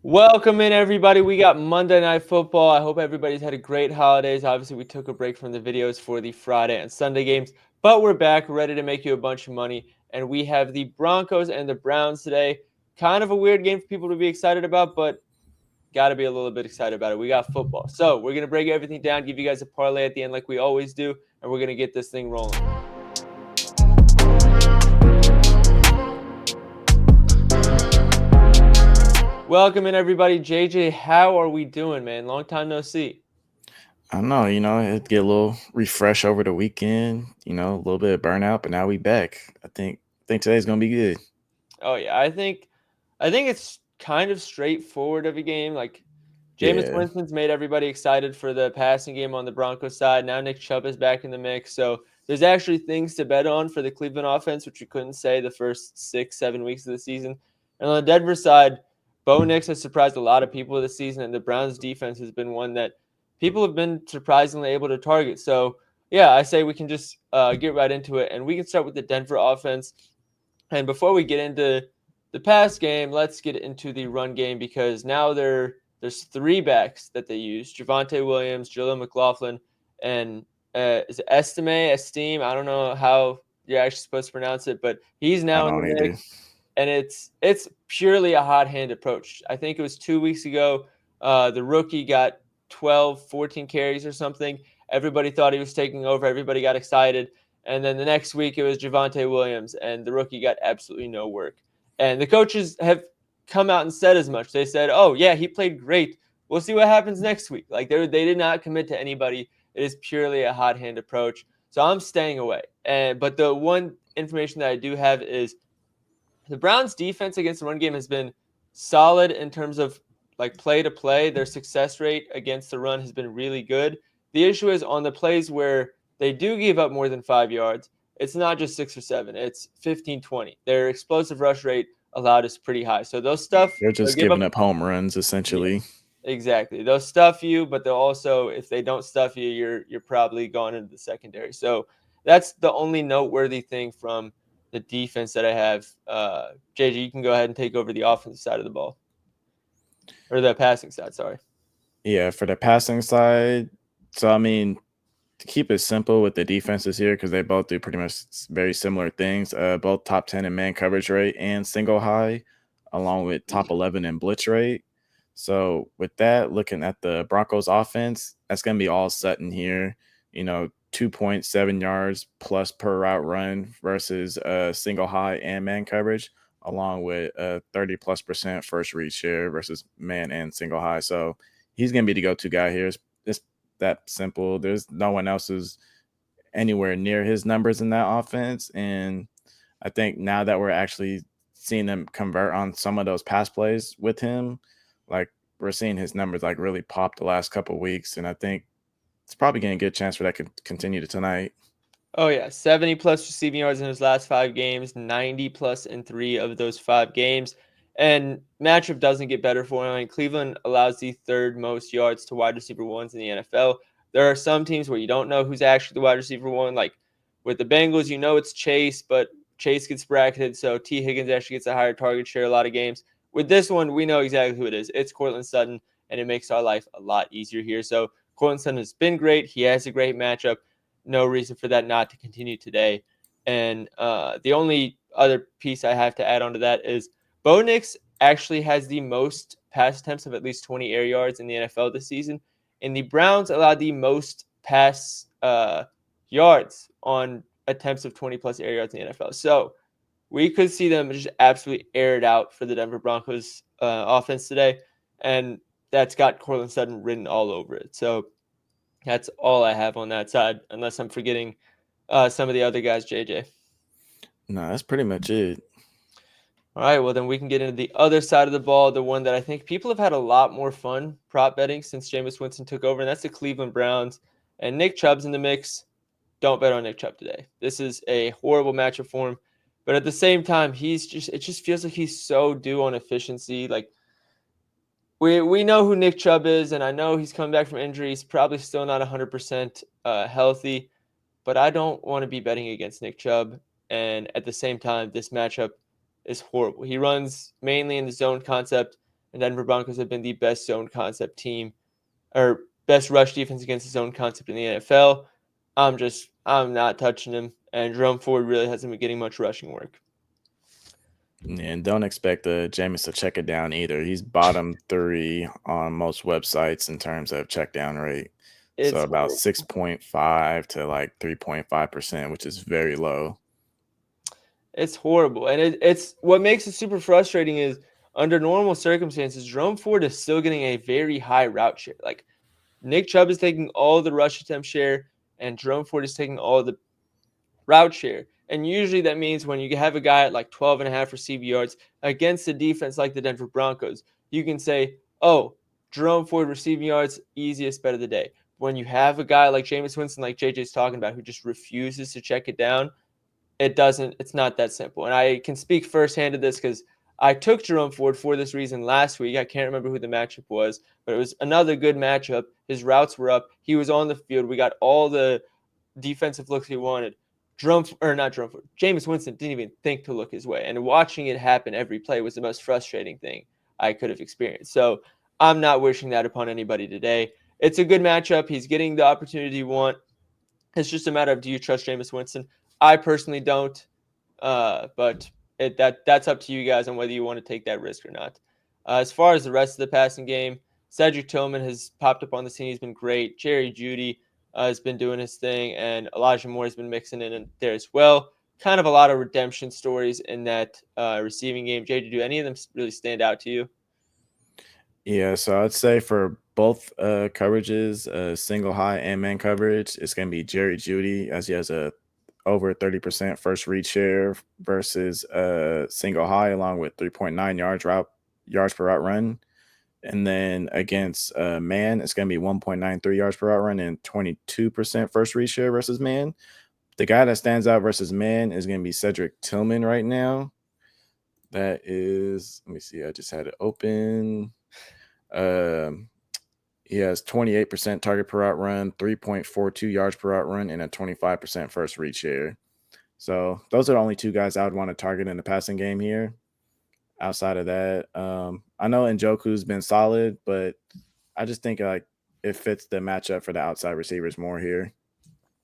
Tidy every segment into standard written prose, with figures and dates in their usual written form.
Welcome in, everybody. We got Monday Night Football. I hope everybody's had a great holidays. Obviously, we took a break from the videos for the Friday and Sunday games, but we're back ready to make you a bunch of money. And we have the Broncos and the Browns today. Kind of a weird game for people to be excited about, but got to be a little bit excited about it. We got football. So we're going to break everything down, give you guys a parlay at the end like we always do, and we're going to get this thing rolling. Welcome in, everybody. JJ, how are we doing, man? Long time no see. I don't know, it'd get a little refresh over the weekend, a little bit of burnout, but now we back. I think today's gonna be good. Oh yeah, I think it's kind of straightforward of a game. Like Jameis Yeah. Winston's made everybody excited for the passing game on the Broncos side. Now Nick Chubb is back in the mix. So there's actually things to bet on for the Cleveland offense, which you couldn't say the first 6, 7 weeks of the season. And on the Denver side, Bo Nix has surprised a lot of people this season, and the Browns defense has been one that people have been surprisingly able to target. So yeah, I say we can just get right into it, and we can start with the Denver offense. And before we get into the pass game, let's get into the run game because now there's three backs that they use: Javonte Williams, Jaleel McLaughlin, and is it Esteem? I don't know how you're actually supposed to pronounce it, but he's I now in the don't either. mix, and it's purely a hot hand approach. I think it was 2 weeks ago. The rookie got 12, 14 carries or something. Everybody thought he was taking over. Everybody got excited. And then the next week it was Javonte Williams, and the rookie got absolutely no work. And the coaches have come out and said as much. They said, "Oh yeah, he played great. We'll see what happens next week." Like they did not commit to anybody. It is purely a hot hand approach. So I'm staying away. And but the one information that I do have is the Browns' defense against the run game has been solid in terms of like play to play. Their success rate against the run has been really good. The issue is on the plays where they do give up more than 5 yards. It's not just 6 or 7, it's 15, 20. Their explosive rush rate allowed is pretty high. So those stuff, They're they'll just give giving up. up home runs essentially. Yes, exactly. They'll stuff you, but they'll also, if they don't stuff you, you're probably gone into the secondary. So that's the only noteworthy thing from the defense that I have. JJ, you can go ahead and take over the offensive side of the ball or the passing side. Sorry. Yeah, for the passing side. So I mean, to keep it simple with the defenses here, because they both do pretty much very similar things. Both top 10 in man coverage rate and single high, along with top 11 in blitz rate. So with that, looking at the Broncos offense, that's going to be all set in here. 2.7 yards plus per route run versus single high and man coverage, along with a 30+% first read share versus man and single high. So he's going to be the go-to guy here. It's that simple. There's no one else who's anywhere near his numbers in that offense. And I think now that we're actually seeing them convert on some of those pass plays with him, like we're seeing his numbers like really pop the last couple of weeks. And I think it's probably getting a good chance for that to continue to tonight. Oh yeah, 70 plus receiving yards in his last 5 games, 90 plus in 3 of those 5 games. And matchup doesn't get better for him. I mean, Cleveland allows the third most yards to wide receiver ones in the NFL. There are some teams where you don't know who's actually the wide receiver one. Like with the Bengals, you know it's Chase, but Chase gets bracketed, so T. Higgins actually gets a higher target share a lot of games. With this one, we know exactly who it is. It's Courtland Sutton, and it makes our life a lot easier here. So Courtland Sutton has been great. He has a great matchup. No reason for that not to continue today. And the only other piece I have to add on to that is Bo Nix actually has the most pass attempts of at least 20 air yards in the NFL this season. And the Browns allowed the most pass yards on attempts of 20 plus air yards in the NFL. So we could see them just absolutely air it out for the Denver Broncos offense today. And that's got Courtland Sutton written all over it. So that's all I have on that side, unless I'm forgetting some of the other guys, JJ. No, that's pretty much it. All right, well, then we can get into the other side of the ball, the one that I think people have had a lot more fun prop betting since Jameis Winston took over, and that's the Cleveland Browns. And Nick Chubb's in the mix. Don't bet on Nick Chubb today. This is a horrible matchup for him. But at the same time, it just feels like he's so due on efficiency. Like we know who Nick Chubb is, and I know he's coming back from injury. He's probably still not 100% healthy. But I don't want to be betting against Nick Chubb. And at the same time, this matchup is horrible. He runs mainly in the zone concept, and Denver Broncos have been the best zone concept team or best rush defense against the zone concept in the NFL. I'm not touching him, and Jerome Ford really hasn't been getting much rushing work. And don't expect Jameis to check it down either. He's bottom 3 on most websites in terms of check down rate. So It's about horrible. 6.5 to like 3.5%, which is very low. It's horrible, and it's what makes it super frustrating is under normal circumstances, Jerome Ford is still getting a very high route share. Like Nick Chubb is taking all the rush attempt share, and Jerome Ford is taking all the route share. And usually that means when you have a guy at like 12 and a half receiving yards against a defense like the Denver Broncos, you can say, oh, Jerome Ford receiving yards, easiest bet of the day. When you have a guy like Jameis Winston, like JJ's talking about, who just refuses to check it down, it's not that simple. And I can speak firsthand to this because I took Jerome Ford for this reason last week. I can't remember who the matchup was, but it was another good matchup. His routes were up. He was on the field. We got all the defensive looks he wanted. Jameis Winston didn't even think to look his way. And watching it happen every play was the most frustrating thing I could have experienced. So I'm not wishing that upon anybody today. It's a good matchup. He's getting the opportunity he wants. It's just a matter of, do you trust Jameis Winston? I personally don't, but that's up to you guys on whether you want to take that risk or not. As far as the rest of the passing game, Cedric Tillman has popped up on the scene. He's been great. Jerry Jeudy has been doing his thing, and Elijah Moore has been mixing in there as well. Kind of a lot of redemption stories in that receiving game. JJ, do any of them really stand out to you? Yeah, so I'd say for both coverages, single high and man coverage, it's going to be Jerry Jeudy as he has a over 30% first read share versus single high, along with 3.9 yards per route run. And then against man, it's going to be 1.93 yards per route run and 22% first read share versus man. The guy that stands out versus man is going to be Cedric Tillman right now. That is, let me see, I just had it open. He has 28% target per route run, 3.42 yards per route run, and a 25% first read share. So those are the only two guys I would want to target in the passing game here. Outside of that, I know Njoku's been solid, but I just think like it fits the matchup for the outside receivers more here.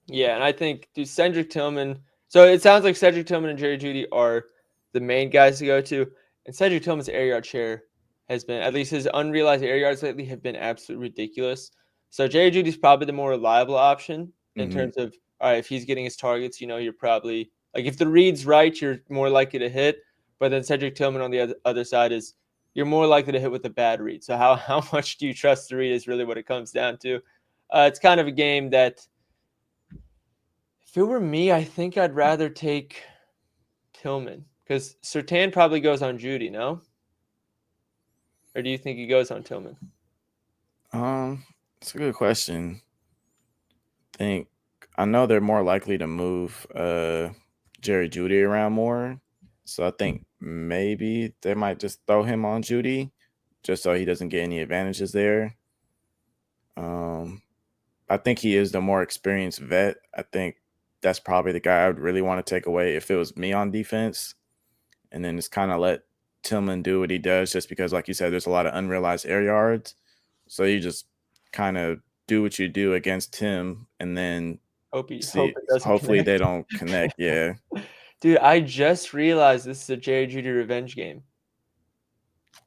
Yeah, and I think Cedric Tillman. So it sounds like Cedric Tillman and Jerry Jeudy are the main guys to go to. And Cedric Tillman's air yard share has been, at least his unrealized air yards lately, have been absolutely ridiculous. So Jerry Jeudy's probably the more reliable option in terms of, all right, if he's getting his targets, you're probably like, if the read's right, you're more likely to hit. But then Cedric Tillman on the other side is, you're more likely to hit with a bad read. So how much do you trust the read is really what it comes down to. It's kind of a game that, if it were me, I think I'd rather take Tillman because Surtain probably goes on Jeudy, no? Or do you think he goes on Tillman? It's a good question. I know they're more likely to move Jerry Jeudy around more. So I think maybe they might just throw him on Jeudy just so he doesn't get any advantages there. I think he is the more experienced vet. I think that's probably the guy I would really want to take away if it was me on defense. And then just kind of let Tillman do what he does, just because, like you said, there's a lot of unrealized air yards. So you just kind of do what you do against him and then Hope it see. doesn't Hopefully connect. they don't connect. Yeah. Dude, I just realized this is a Jerry Jeudy revenge game.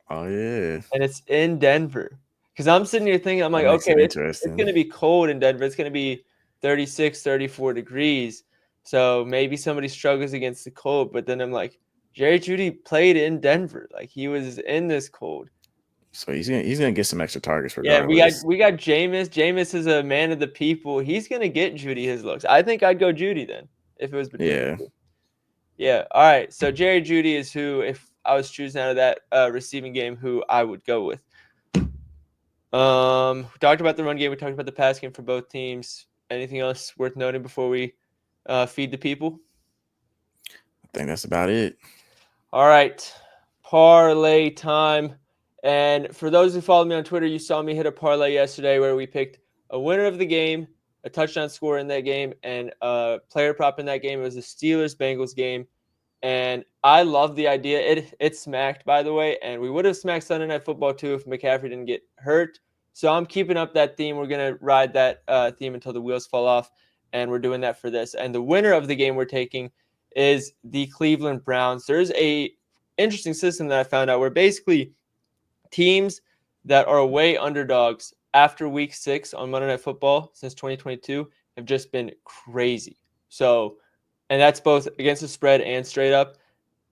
Oh, yeah. And it's in Denver. Because I'm sitting here thinking, I'm That like, makes okay, it it's going interesting. to be cold in Denver. It's going to be 36, 34 degrees. So maybe somebody struggles against the cold. But then I'm like, Jerry Jeudy played in Denver. Like he was in this cold. So he's gonna get some extra targets Yeah, regardless. we got Jameis. Jameis is a man of the people. He's gonna get Jeudy his looks. I think I'd go Jeudy then if it was between the Yeah. two. Yeah. All right. So Jerry Jeudy is who, if I was choosing out of that receiving game, who I would go with. We talked about the run game. We talked about the pass game for both teams. Anything else worth noting before we feed the people? I think that's about it. All right. Parlay time. And for those who followed me on Twitter, you saw me hit a parlay yesterday where we picked a winner of the game, a touchdown score in that game, and a player prop in that game. It was the Steelers-Bengals game. And I love the idea. It smacked, by the way, and we would have smacked Sunday Night Football too if McCaffrey didn't get hurt. So I'm keeping up that theme. We're going to ride that theme until the wheels fall off, and we're doing that for this. And the winner of the game we're taking is the Cleveland Browns. There's a interesting system that I found out where basically teams that are away underdogs after week 6 on Monday Night Football since 2022 have just been crazy. So, and that's both against the spread and straight up.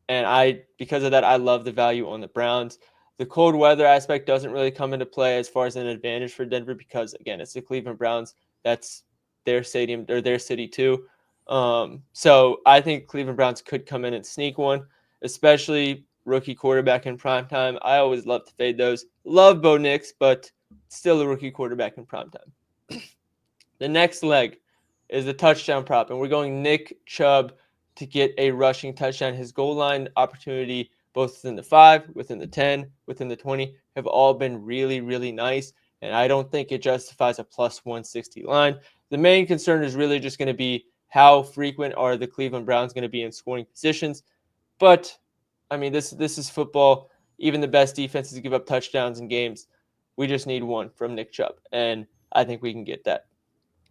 And because of that, I love the value on the Browns. The cold weather aspect doesn't really come into play as far as an advantage for Denver because, again, it's the Cleveland Browns. That's their stadium or their city too. So I think Cleveland Browns could come in and sneak one, especially rookie quarterback in primetime. I always love to fade those. Love Bo Nix, but still a rookie quarterback in primetime. The next leg is the touchdown prop, and we're going Nick Chubb to get a rushing touchdown. His goal line opportunity, both within the 5, within the 10, within the 20, have all been really, really nice, and I don't think it justifies a plus 160 line. The main concern is really just going to be how frequent are the Cleveland Browns going to be in scoring positions. But, I mean, this is football. Even the best defenses give up touchdowns in games. We just need one from Nick Chubb, and I think we can get that.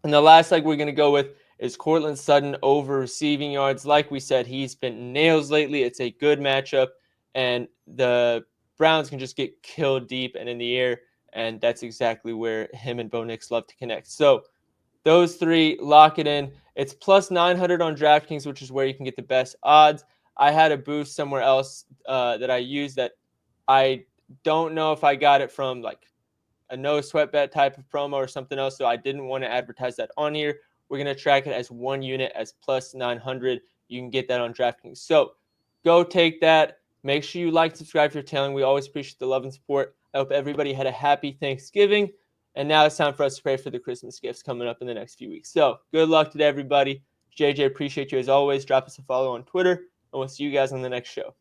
And the last leg we're going to go with is Courtland Sutton over receiving yards. Like we said, he's been nails lately. It's a good matchup, and the Browns can just get killed deep and in the air, and that's exactly where him and Bo Nix love to connect. So those three, lock it in. It's plus 900 on DraftKings, which is where you can get the best odds. I had a boost somewhere else that I used that I don't know if I got it from like a no sweat bet type of promo or something else. So I didn't want to advertise that on here. We're going to track it as one unit as plus 900. You can get that on DraftKings. So go take that. Make sure you like, subscribe if you're tailing. We always appreciate the love and support. I hope everybody had a happy Thanksgiving. And now it's time for us to pray for the Christmas gifts coming up in the next few weeks. So good luck to everybody. JJ, appreciate you as always. Drop us a follow on Twitter, and we'll see you guys on the next show.